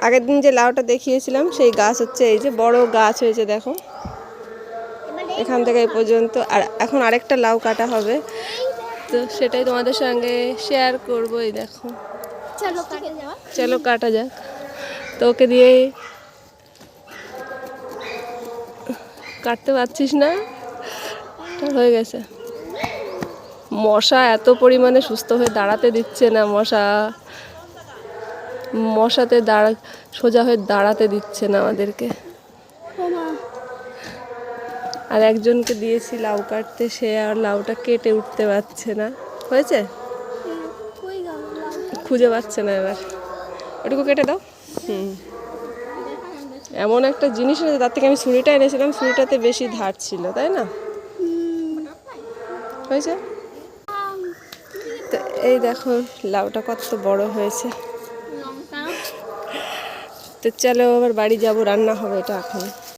আগের দিন যে লাউটা দেখিয়েছিলাম সেই গাছ হচ্ছে এই যে বড় গাছ হয়েছে দেখো, এখান থেকে এই পর্যন্ত। আর এখন আরেকটা লাউ কাটা হবে, তো সেটাই তোমাদের সঙ্গে শেয়ার করবো। এই দেখো, চলো কাটা যাক। তো ওকে দিয়ে কাটতে পারছিস না, হয়ে গেছে। মশা এত পরিমাণে সুস্থ হয়ে দাঁড়াতে দিচ্ছে না, মশাতে সোজা হয়ে দাঁড়াতে দিচ্ছে না আমাদেরকে। আর একজনকে দিয়েছি লাউ কাটতে, সে আর লাউটা কেটে উঠতে পারছে না। হয়েছে, খুঁজে পাচ্ছে না এবার। ওটুকু কেটে দাও। এমন একটা জিনিস আছে, তার থেকে আমি ছুরিটা এনেছিলাম, ছুরিটাতে বেশি ধার ছিল, তাই না? হয়েছে। তো এই দেখো লাউটা কত বড় হয়েছে। তো চলো আবার বাড়ি যাবো, রান্না হবে এটা এখন।